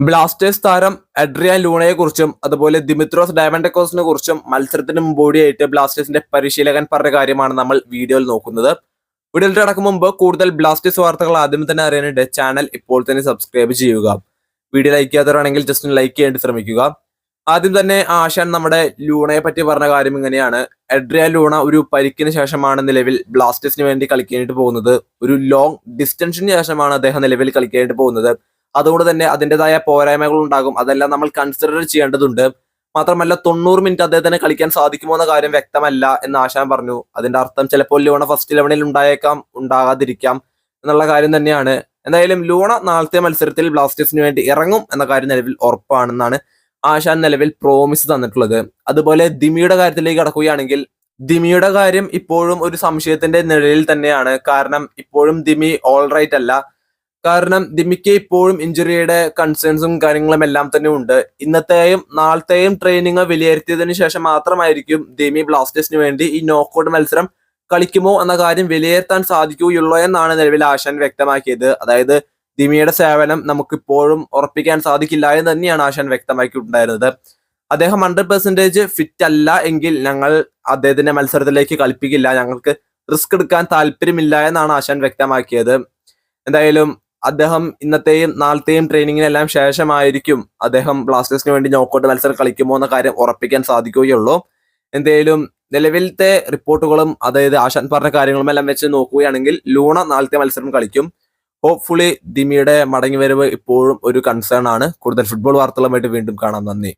Blasters താരം Adrian ലൂണയെ കുറിച്ചും അതുപോലെ ദിമിത്രോസ് ഡയമൻഡക്കോസിനെ കുറിച്ചും മത്സരത്തിന് മുമ്പോടിയായിട്ട് ബ്ലാസ്റ്റേഴ്സിന്റെ പരിശീലകൻ പറഞ്ഞ കാര്യമാണ് നമ്മൾ വീഡിയോയിൽ നോക്കുന്നത്. വീഡിയോയിൽ കടക്കും മുമ്പ് കൂടുതൽ ബ്ലാസ്റ്റേഴ്സ് വാർത്തകൾ ആദ്യം തന്നെ അറിയാനായിട്ട് ചാനൽ ഇപ്പോൾ തന്നെ സബ്സ്ക്രൈബ് ചെയ്യുക. വീഡിയോ ലൈക്ക് ചെയ്യാത്തവരാണെങ്കിൽ ജസ്റ്റ് ഒന്ന് ലൈക്ക് ചെയ്യാൻ ശ്രമിക്കുക. ആദ്യം തന്നെ ആശാൻ നമ്മുടെ ലൂണയെ പറ്റി പറഞ്ഞ കാര്യം ഇങ്ങനെയാണ്. അഡ്രിയാൻ ലൂണ ഒരു പരിക്കിന് ശേഷമാണ് നിലവിൽ ബ്ലാസ്റ്റേഴ്സിന് വേണ്ടി കളിക്കാനായിട്ട് പോകുന്നത്. ഒരു ലോങ് ഡിസ്റ്റൻസിന് ശേഷമാണ് അദ്ദേഹം നിലവിൽ കളിക്കാനായിട്ട് പോകുന്നത്. അതുകൊണ്ട് തന്നെ അതിൻ്റെതായ പോരായ്മകൾ ഉണ്ടാകും. അതെല്ലാം നമ്മൾ കൺസിഡർ ചെയ്യേണ്ടതുണ്ട്. മാത്രമല്ല 90 മിനിറ്റ് അദ്ദേഹത്തിന് കളിക്കാൻ സാധിക്കുമോ എന്ന കാര്യം വ്യക്തമല്ല എന്ന് ആശാൻ പറഞ്ഞു. അതിന്റെ അർത്ഥം ചിലപ്പോൾ ലൂണ ഫസ്റ്റ് 11-ൽ ഉണ്ടായേക്കാം, ഉണ്ടാകാതിരിക്കാം എന്നുള്ള കാര്യം തന്നെയാണ്. എന്തായാലും ലൂണ നാളത്തെ മത്സരത്തിൽ ബ്ലാസ്റ്റേഴ്സിന് വേണ്ടി ഇറങ്ങും എന്ന കാര്യം നിലവിൽ ഉറപ്പാണെന്നാണ് ആശാൻ നിലവിൽ പ്രോമിസ് തന്നിട്ടുള്ളത്. അതുപോലെ ദിമിയുടെ കാര്യത്തിലേക്ക് കടക്കുകയാണെങ്കിൽ ദിമിയുടെ കാര്യം ഇപ്പോഴും ഒരു സംശയത്തിന്റെ നിഴലിൽ തന്നെയാണ്. കാരണം ഇപ്പോഴും ദിമി ഓൾ റൈറ്റ് അല്ല. കാരണം ദിമിക്ക് ഇപ്പോഴും ഇഞ്ചുറിയുടെ കൺസേൺസും കാര്യങ്ങളും എല്ലാം തന്നെ ഉണ്ട്. ഇന്നത്തെയും നാളത്തെയും ട്രെയിനിങ് വിലയിരുത്തിയതിനു ശേഷം മാത്രമായിരിക്കും ദിമി ബ്ലാസ്റ്റേഴ്സിന് വേണ്ടി ഈ നോക്കൌട്ട് മത്സരം കളിക്കുമോ എന്ന കാര്യം വിലയിരുത്താൻ സാധിക്കുകയുള്ളൂ എന്നാണ് നിലവിൽ ആശാൻ വ്യക്തമാക്കിയത്. അതായത് ദിമിയുടെ സേവനം നമുക്കിപ്പോഴും ഉറപ്പിക്കാൻ സാധിക്കില്ല എന്ന് തന്നെയാണ് ആശാൻ വ്യക്തമാക്കിയിട്ടുണ്ടായിരുന്നത്. അദ്ദേഹം 100% ഫിറ്റ് അല്ല എങ്കിൽ ഞങ്ങൾ അദ്ദേഹത്തിന്റെ മത്സരത്തിലേക്ക് കളിപ്പിക്കില്ല, ഞങ്ങൾക്ക് റിസ്ക് എടുക്കാൻ താല്പര്യമില്ല എന്നാണ് ആശാൻ വ്യക്തമാക്കിയത്. എന്തായാലും അദ്ദേഹം ഇന്നത്തെയും നാളത്തെയും ട്രെയിനിങ്ങിനെല്ലാം ശേഷമായിരിക്കും അദ്ദേഹം ബ്ലാസ്റ്റേഴ്സിന് വേണ്ടി നോക്കൌട്ട് മത്സരം കളിക്കുമോ എന്ന കാര്യം ഉറപ്പിക്കാൻ സാധിക്കുകയുള്ളൂ. എന്തായാലും നിലവിലത്തെ റിപ്പോർട്ടുകളും അതായത് ആശാൻ പറഞ്ഞ കാര്യങ്ങളും എല്ലാം വെച്ച് നോക്കുകയാണെങ്കിൽ ലൂണ നാളത്തെ മത്സരം കളിക്കും. ഹോപ്പ്ഫുള്ളി ദിമിയുടെ മടങ്ങിവരവ് ഇപ്പോഴും ഒരു കൺസേൺ ആണ്. കൂടുതൽ ഫുട്ബോൾ വാർത്തകളുമായിട്ട് വീണ്ടും കാണാം. നന്ദി.